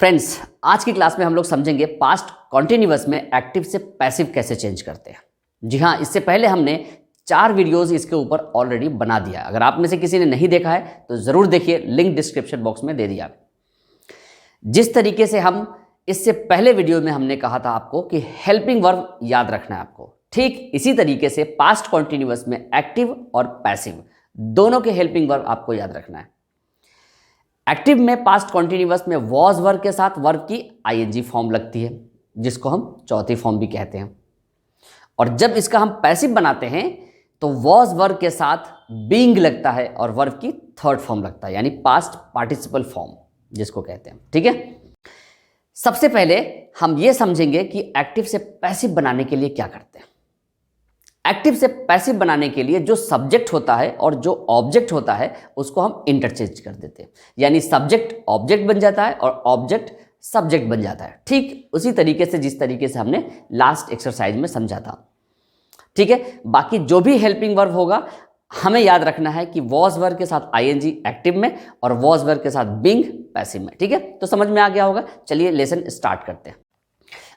Friends, आज की class में हम लोग समझेंगे पास्ट कॉन्टिन्यूअस में एक्टिव से पैसिव कैसे चेंज करते हैं। जी हाँ, इससे पहले हमने 4 वीडियोस इसके ऊपर ऑलरेडी बना दिया। अगर आप में से किसी ने नहीं देखा है तो ज़रूर देखिए, लिंक डिस्क्रिप्शन बॉक्स में दे दिया। जिस तरीके से हम इससे पहले वीडियो में हमने कहा था आपको कि हेल्पिंग वर्ब याद रखना है आपको, ठीक इसी तरीके से पास्ट कॉन्टिन्यूअस में एक्टिव और पैसिव दोनों के हेल्पिंग वर्ब आपको याद रखना है। एक्टिव में पास्ट कॉन्टिन्यूअस में वॉज वर्ब के साथ वर्ब की आईएनजी फॉर्म लगती है, जिसको हम चौथी फॉर्म भी कहते हैं। और जब इसका हम पैसिव बनाते हैं तो वॉज वर्ब के साथ बीइंग लगता है और वर्ब की थर्ड फॉर्म लगता है, यानी पास्ट पार्टिसिपल फॉर्म जिसको कहते हैं। ठीक है, सबसे पहले हम ये समझेंगे कि एक्टिव से पैसिव बनाने के लिए क्या करते हैं। एक्टिव से पैसिव बनाने के लिए जो सब्जेक्ट होता है और जो ऑब्जेक्ट होता है उसको हम इंटरचेंज कर देते हैं, यानी सब्जेक्ट ऑब्जेक्ट बन जाता है और ऑब्जेक्ट सब्जेक्ट बन जाता है। ठीक उसी तरीके से जिस तरीके से हमने लास्ट एक्सरसाइज में समझा था। ठीक है, बाकी जो भी हेल्पिंग वर्ब होगा हमें याद रखना है कि वॉज वर्ब के साथ आईएनजी एक्टिव में और वॉज वर्ब के साथ बीइंग पैसिव में। ठीक है, तो समझ में आ गया होगा। चलिए लेसन स्टार्ट करते हैं।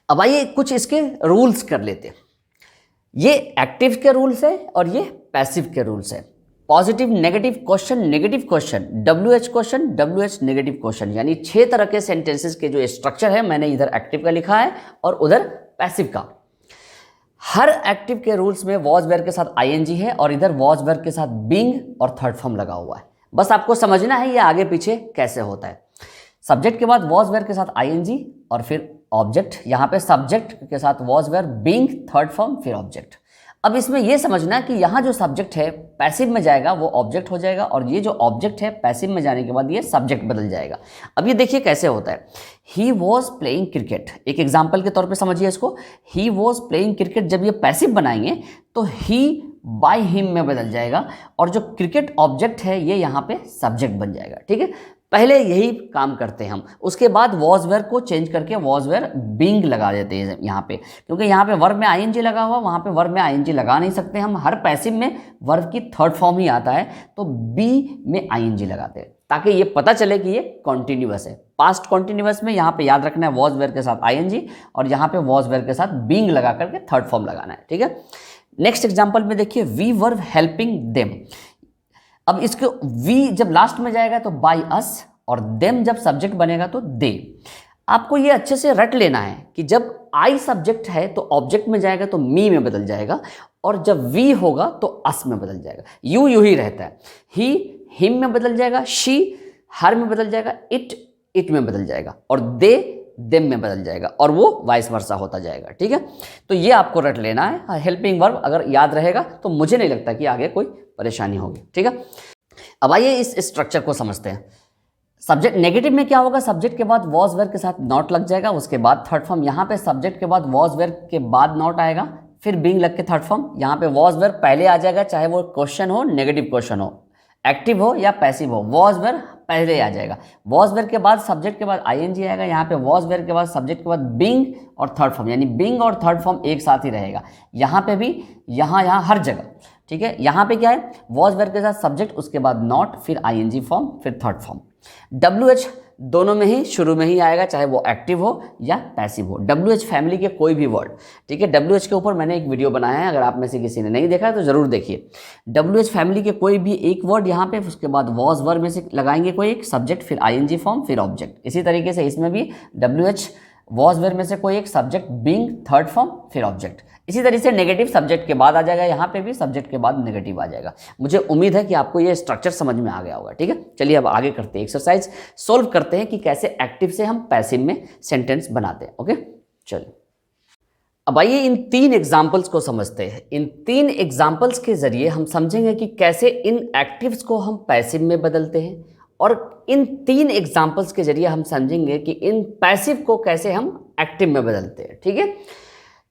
अब आइए कुछ इसके रूल्स कर लेते हैं। ये एक्टिव के रूल्स है और ये पैसिव के रूल्स है। Positive negative question, negative question, WH question, WH negative question, यानी 6 तरह के सेंटेंसेस के जो स्ट्रक्चर है मैंने इधर एक्टिव का लिखा है और उधर पैसिव का। हर एक्टिव के रूल्स में वॉज वर्ब के साथ आईएनजी है और इधर वॉज वर्ब के साथ बीइंग और थर्ड फॉर्म लगा हुआ है। बस आपको समझना है ये आगे पीछे कैसे होता है। सब्जेक्ट के बाद वॉज वर्ब के साथ आईएनजी और फिर ऑब्जेक्ट, यहाँ पे सब्जेक्ट के साथ was verb, being third form, फिर ऑब्जेक्ट। अब इसमें यह समझना कि यहाँ जो सब्जेक्ट है पैसिव में जाएगा वो ऑब्जेक्ट हो जाएगा और ये जो ऑब्जेक्ट है पैसिव में जाने के बाद ये सब्जेक्ट बदल जाएगा। अब ये देखिए कैसे होता है। ही वॉज प्लेइंग क्रिकेट, एक एग्जाम्पल के तौर पे समझिए इसको। ही वॉज प्लेइंग क्रिकेट, जब ये पैसिव बनाएंगे तो ही बाय हिम में बदल जाएगा और जो क्रिकेट ऑब्जेक्ट है ये यहाँ पे सब्जेक्ट बन जाएगा। ठीक है, पहले यही काम करते हैं हम। उसके बाद वॉज वर्ब को चेंज करके वॉज वर्ब बीइंग लगा देते हैं यहाँ पे, क्योंकि यहाँ पे वर्ब में आईएनजी लगा हुआ, वहाँ पे वर्ब में आईएनजी लगा नहीं सकते हम। हर पैसिव में वर्ब की थर्ड फॉर्म ही आता है तो बी में आईएनजी लगाते हैं ताकि ये पता चले कि ये कॉन्टिन्यूअस है। पास्ट कॉन्टिन्यूअस में यहाँ पे याद रखना है वॉज वर्ब के साथ आईएनजी और यहाँ पे वॉज वर्ब के साथ बीइंग लगा करके थर्ड फॉर्म लगाना है। ठीक है, नेक्स्ट एग्जाम्पल में देखिए, वी वर हेल्पिंग देम। अब इसको वी जब लास्ट में जाएगा तो बाय अस और देम जब सब्जेक्ट बनेगा तो दे। आपको ये अच्छे से रट लेना है कि जब आई सब्जेक्ट है तो ऑब्जेक्ट में जाएगा तो मी में बदल जाएगा और जब वी होगा तो अस में बदल जाएगा। यू ही रहता है। ही हिम में बदल जाएगा, शी हर में बदल जाएगा, इट में बदल जाएगा और दे देम में बदल जाएगा और वो वाइस वर्सा होता जाएगा। ठीक है, तो ये आपको रट लेना है। हेल्पिंग वर्ब अगर याद रहेगा तो मुझे नहीं लगता कि आगे कोई परेशानी होगी। ठीक है, अब आइए इस स्ट्रक्चर को समझते हैं। सब्जेक्ट नेगेटिव में क्या होगा, सब्जेक्ट के बाद वॉज वर्ब के साथ नॉट लग जाएगा, उसके बाद थर्ड फॉर्म। यहाँ पे सब्जेक्ट के बाद वॉज वर्ब के बाद नॉट आएगा, फिर बीइंग लग के थर्ड फॉर्म। यहाँ पे वॉज वर्ब पहले आ जाएगा, चाहे वो क्वेश्चन हो, नेगेटिव क्वेश्चन हो, एक्टिव हो या पैसिव हो, वॉज वर्ब पहले आ जाएगा। वॉज वर्ब के बाद सब्जेक्ट के बाद आईएनजी आएगा, यहाँ पे वॉज वर्ब के बाद सब्जेक्ट के बाद बीइंग और थर्ड फॉर्म, यानी बीइंग और थर्ड फॉर्म एक साथ ही रहेगा। यहाँ पे भी, यहाँ हर जगह। ठीक है, यहाँ पे क्या है, वॉज वर्ब के साथ सब्जेक्ट, उसके बाद नॉट, फिर आईएनजी फॉर्म, फिर थर्ड फॉर्म। WH दोनों में ही शुरू में ही आएगा, चाहे वो एक्टिव हो या पैसिव हो। WH फैमिली के कोई भी वर्ड। ठीक है, WH के ऊपर मैंने एक वीडियो बनाया है, अगर आप में से किसी ने नहीं देखा है तो जरूर देखिए। WH फैमिली के कोई भी एक वर्ड यहाँ पे, उसके बाद वॉज वर्ब में से लगाएंगे कोई एक सब्जेक्ट, फिर आईएनजी फॉर्म, फिर ऑब्जेक्ट। इसी तरीके से इसमें भी WH वॉज वर्ब में से कोई एक सब्जेक्ट, बीइंग थर्ड फॉर्म, फिर ऑब्जेक्ट। इसी तरीके से नेगेटिव सब्जेक्ट के बाद आ जाएगा, यहाँ पे भी सब्जेक्ट के बाद नेगेटिव आ जाएगा। मुझे उम्मीद है कि आपको ये स्ट्रक्चर समझ में आ गया होगा। ठीक है, चलिए अब आगे करते हैं, एक्सरसाइज सोल्व करते हैं कि कैसे एक्टिव से हम पैसिव में सेंटेंस बनाते हैं। ओके, चलिए अब आइए इन 3 एग्जाम्पल्स को समझते हैं। इन 3 एग्जाम्पल्स के जरिए हम समझेंगे कि कैसे इन एक्टिव्स को हम पैसिव में बदलते हैं और इन 3 एग्जाम्पल्स के जरिए हम समझेंगे कि इन पैसिव को कैसे हम एक्टिव में बदलते हैं। ठीक है,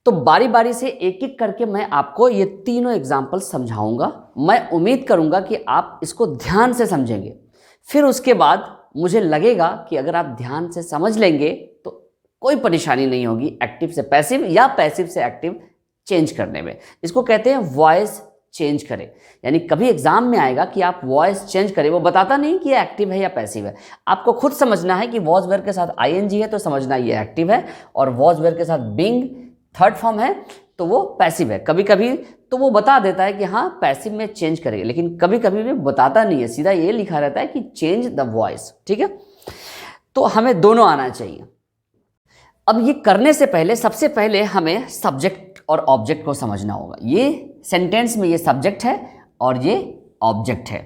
तो बारी बारी से एक एक करके मैं आपको ये तीनों एग्जाम्पल समझाऊंगा। मैं उम्मीद करूंगा कि आप इसको ध्यान से समझेंगे, फिर उसके बाद मुझे लगेगा कि अगर आप ध्यान से समझ लेंगे तो कोई परेशानी नहीं होगी एक्टिव से पैसिव या पैसिव से एक्टिव चेंज करने में। इसको कहते हैं वॉइस चेंज करे। यानी कभी एग्जाम में आएगा कि आप वॉइस चेंज करें, वो बताता नहीं कि ये एक्टिव है या पैसिव है, आपको खुद समझना है कि वॉज वेयर के साथ आईएनजी है तो समझना ये एक्टिव है, और वॉज वेयर के साथ बीइंग थर्ड फॉर्म है तो वो पैसिव है। कभी कभी तो वो बता देता है कि हाँ पैसिव में चेंज करेगा, लेकिन कभी कभी भी बताता नहीं है, सीधा ये लिखा रहता है कि चेंज द वॉइस। ठीक है, तो हमें दोनों आना चाहिए। अब ये करने से पहले सबसे पहले हमें सब्जेक्ट और ऑब्जेक्ट को समझना होगा। ये सेंटेंस में ये सब्जेक्ट है और ये ऑब्जेक्ट है।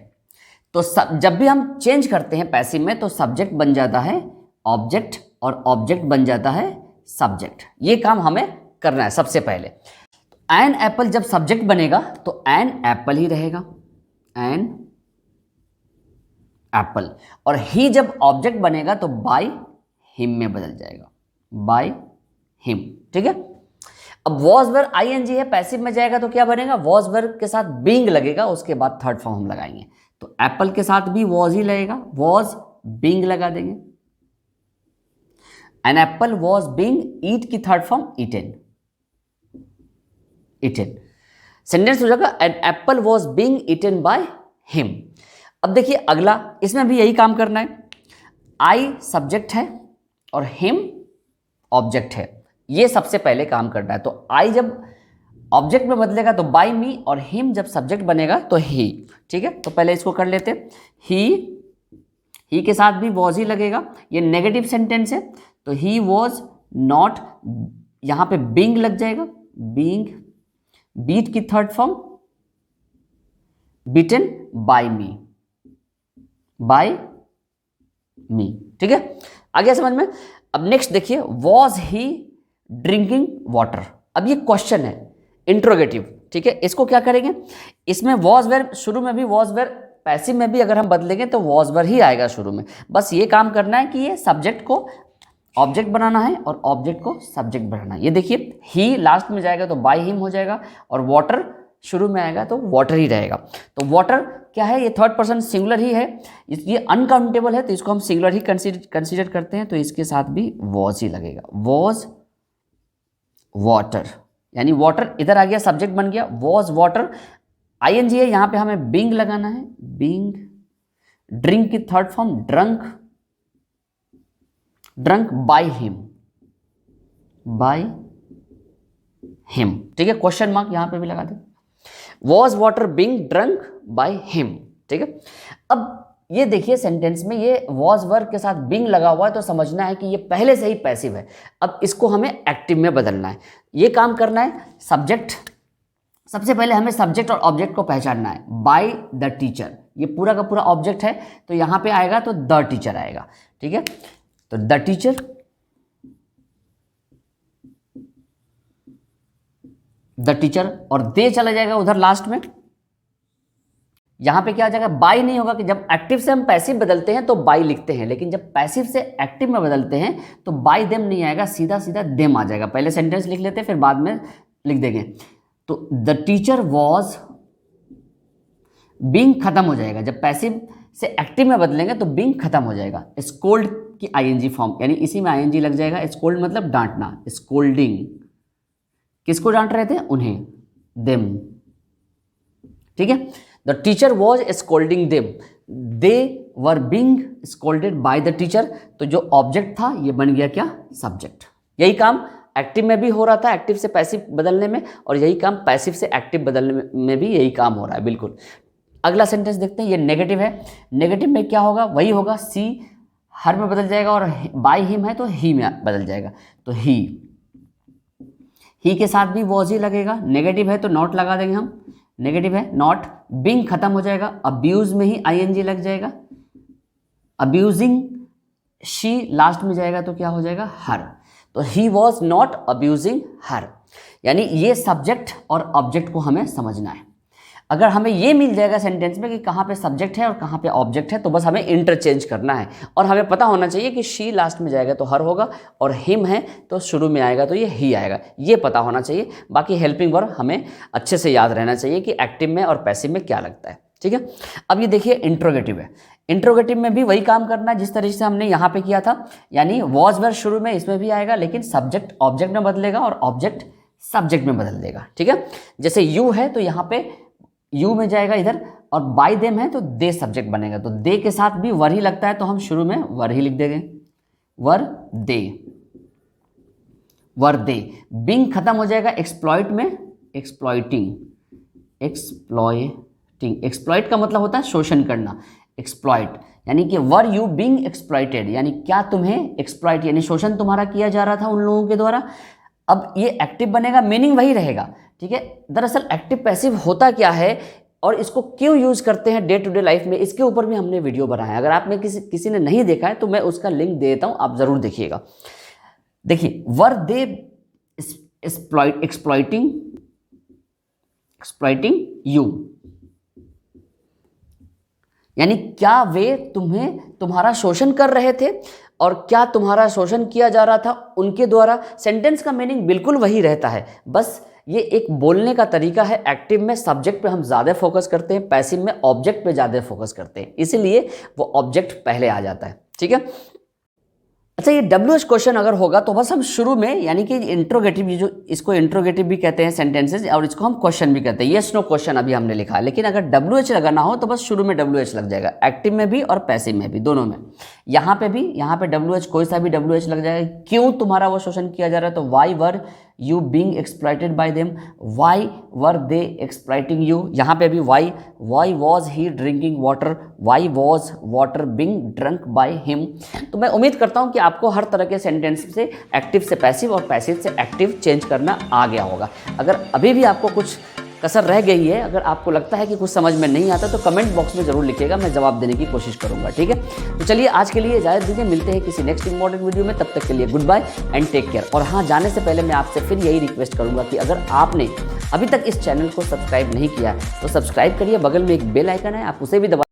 तो जब भी हम चेंज करते हैं पैसिव में तो सब्जेक्ट बन जाता है ऑब्जेक्ट और ऑब्जेक्ट बन जाता है सब्जेक्ट। ये काम हमें करना है सबसे पहले। एन एप्पल जब सब्जेक्ट बनेगा तो एन एप्पल ही रहेगा, एन एप्पल। और ही जब ऑब्जेक्ट बनेगा तो बाय हिम में बदल जाएगा, बाय हिम। ठीक है, अब वॉज वेयर आईएनजी है, पैसिव में जाएगा तो क्या बनेगा, वॉज वेयर के साथ बीइंग लगेगा, उसके बाद थर्ड फॉर्म हम लगाएंगे। तो एप्पल के साथ भी वॉज ही लगेगा, वॉज बीइंग लगा देंगे। An apple was being eat की third form eaten, eaten. Sentence हो जाएगा an apple was being eaten by him. अब देखिए अगला, इसमें भी यही काम करना है। आई सब्जेक्ट है और हिम ऑब्जेक्ट है, ये सबसे पहले काम करना है। तो आई जब ऑब्जेक्ट में बदलेगा तो बाय मी, और हिम जब सब्जेक्ट बनेगा तो ही। ठीक है, तो पहले इसको कर लेते हैं। ही के साथ भी वॉज ही लगेगा, ये नेगेटिव सेंटेंस है तो ही वॉज नॉट, यहां पे बीइंग लग जाएगा, बीइंग, बीट की third form beaten by me, by me. ठीक है, आगे समझ में। अब नेक्स्ट देखिए, वॉज ही ड्रिंकिंग वाटर। अब ये क्वेश्चन है, इंट्रोगेटिव। ठीक है, इसको क्या करेंगे, इसमें वॉज वेयर शुरू में भी, वॉज वेयर पैसिव में भी अगर हम बदलेंगे तो वॉज वेयर ही आएगा शुरू में। बस ये काम करना है कि ये सब्जेक्ट को ऑब्जेक्ट बनाना है और ऑब्जेक्ट को सब्जेक्ट बनाना है। ये देखिए, ही लास्ट में जाएगा तो बाय हिम हो जाएगा, और वाटर शुरू में आएगा तो वाटर ही रहेगा। तो वाटर क्या है, ये थर्ड पर्सन सिंगुलर ही है, ये अनकाउंटेबल है तो इसको हम सिंगुलर ही कंसीडर करते हैं, तो इसके साथ भी वॉज ही लगेगा, वॉज वाटर। यानी वाटर इधर आ गया, सब्जेक्ट बन गया, वॉज वाटर। आईएनजी है, यहां पे हमें बीइंग लगाना है, बीइंग। ड्रिंक की third form drunk, drunk by him, by him. ठीक है, क्वेश्चन मार्क यहां पे भी लगा दे, was water being drunk by him. ठीक है, अब ये देखिए सेंटेंस में ये वॉज वर्ब के साथ बीइंग लगा हुआ है तो समझना है कि ये पहले से ही पैसिव है। अब इसको हमें एक्टिव में बदलना है, ये काम करना है। सब्जेक्ट, सबसे पहले हमें सब्जेक्ट और ऑब्जेक्ट को पहचानना है। बाय द टीचर, ये पूरा का पूरा ऑब्जेक्ट है तो यहां पे आएगा तो द टीचर आएगा। ठीक है, तो द टीचर, द टीचर, और दे चला जाएगा उधर लास्ट में। यहां पे क्या आ जाएगा, बाय नहीं होगा, कि जब एक्टिव से हम पैसिव बदलते हैं तो बाय लिखते हैं, लेकिन जब पैसिव से एक्टिव में बदलते हैं तो बाय देम नहीं आएगा, सीधा सीधा देम आ जाएगा। पहले सेंटेंस लिख लेते हैं फिर बाद में लिख देंगे। तो द टीचर वॉज, बीइंग खत्म हो जाएगा, जब पैसिव से एक्टिव में बदलेंगे तो बीइंग खत्म हो जाएगा। स्कोल्ड की आईएनजी फॉर्म, यानी इसी में आईएनजी लग जाएगा। स्कोल्ड मतलब डांटना, स्कोल्डिंग। किसको डांट रहे थे, उन्हें, देम। ठीक है, the teacher was scolding them, they were being scolded by the teacher. तो जो ऑब्जेक्ट था ये बन गया क्या, सब्जेक्ट। यही काम एक्टिव में भी हो रहा था, एक्टिव से पैसिव बदलने में, और यही काम पैसिव से एक्टिव बदलने में भी यही काम हो रहा है। बिल्कुल। अगला सेंटेंस देखते हैं, ये नेगेटिव है। नेगेटिव में क्या होगा, वही होगा, सी हर में बदल जाएगा, और बाय हिम है तो ही में बदल जाएगा। तो ही के साथ भी वॉज ही लगेगा। नेगेटिव है तो नॉट लगा देंगे हम, नेगेटिव है नॉट। बीइंग खत्म हो जाएगा, अब्यूज में ही आईएनजी लग जाएगा, अब्यूजिंग। शी लास्ट में जाएगा तो क्या हो जाएगा, हर। तो ही वॉज नॉट अब्यूजिंग हर। यानी ये सब्जेक्ट और ऑब्जेक्ट को हमें समझना है। अगर हमें ये मिल जाएगा सेंटेंस में कि कहाँ पे सब्जेक्ट है और कहाँ पे ऑब्जेक्ट है, तो बस हमें इंटरचेंज करना है। और हमें पता होना चाहिए कि शी लास्ट में जाएगा तो हर होगा, और हिम है तो शुरू में आएगा तो ये ही आएगा, ये पता होना चाहिए। बाकी हेल्पिंग वर्ब हमें अच्छे से याद रहना चाहिए कि एक्टिव में और पैसिव में क्या लगता है। ठीक है, अब ये देखिए इंट्रोगेटिव है। इंट्रोगेटिव में भी वही काम करना है जिस तरीके से हमने यहाँ पे किया था, यानी वॉज वेयर शुरू में इसमें भी आएगा, लेकिन सब्जेक्ट ऑब्जेक्ट में बदलेगा और ऑब्जेक्ट सब्जेक्ट में बदल देगा। ठीक है, जैसे यू है तो यहाँ पे यू में जाएगा इधर, और बाय देम है तो दे सब्जेक्ट बनेगा, तो दे के साथ भी वर ही लगता है तो हम शुरू में वर ही लिख देंगे, वर दे, वर दे। बिंग खत्म हो जाएगा एक्सप्लॉइट में, एक्सप्लॉइटिंग, एक्सप्लॉइटिंग, एक्सप्लॉइट का मतलब होता है शोषण करना, एक्सप्लॉइट यानी कि वर यू बीइंग एक्सप्लॉइटेड, यानी क्या तुम्हें एक्सप्लॉइट यानी शोषण तुम्हारा किया जा रहा था उन लोगों के द्वारा। अब ये एक्टिव बनेगा, मीनिंग वही रहेगा, ठीक है। दरअसल एक्टिव पैसिव होता क्या है और इसको क्यों यूज करते हैं डे टू डे लाइफ में, इसके ऊपर भी हमने वीडियो बनाया है। अगर आपने किसी ने नहीं देखा है तो मैं उसका लिंक दे देता हूं, आप जरूर देखिएगा। देखिए, वर दे एक्सप्लॉइटिंग यू, यानी क्या वे तुम्हारा शोषण कर रहे थे और क्या तुम्हारा शोषण किया जा रहा था उनके द्वारा। सेंटेंस का मीनिंग बिल्कुल वही रहता है, बस ये एक बोलने का तरीका है। एक्टिव में सब्जेक्ट पे हम ज़्यादा फोकस करते हैं, पैसिव में ऑब्जेक्ट पे ज़्यादा फोकस करते हैं, इसीलिए वो ऑब्जेक्ट पहले आ जाता है, ठीक है। अच्छा, ये WH क्वेश्चन अगर होगा तो बस हम शुरू में, यानी कि इंट्रोगेटिव, जो इसको इंट्रोगेटिव भी कहते हैं सेंटेंसेस, और इसको हम क्वेश्चन भी कहते हैं। यस नो क्वेश्चन अभी हमने लिखा है, लेकिन अगर WH लगाना हो तो बस शुरू में WH लग जाएगा, एक्टिव में भी और पैसिव में भी, दोनों में। यहाँ पे WH, कोई सा भी WH लग जाएगा। क्यों तुम्हारा वो शोषण किया जा रहा है, तो why were you being exploited bye them, why were they exploiting you. यहाँ पे भी why was he drinking water, why was water being drunk by him. तो मैं उम्मीद करता हूँ कि आपको हर तरह के सेंटेंस से एक्टिव से पैसिव और पैसिव से एक्टिव चेंज करना आ गया होगा। अगर अभी भी आपको कुछ कसर रह गई है, अगर आपको लगता है कि कुछ समझ में नहीं आता, तो कमेंट बॉक्स में जरूर लिखिएगा, मैं जवाब देने की कोशिश करूंगा, ठीक है। तो चलिए आज के लिए इजाजत दीजिए, मिलते हैं किसी नेक्स्ट इंपॉर्टेंट वीडियो में, तब तक के लिए goodbye and take care. और हाँ, जाने से पहले मैं आपसे फिर यही रिक्वेस्ट करूंगा कि अगर आपने अभी तक इस चैनल को सब्सक्राइब नहीं किया है तो सब्सक्राइब करिए, बगल में एक बेल आइकन है, आप उसे भी दबा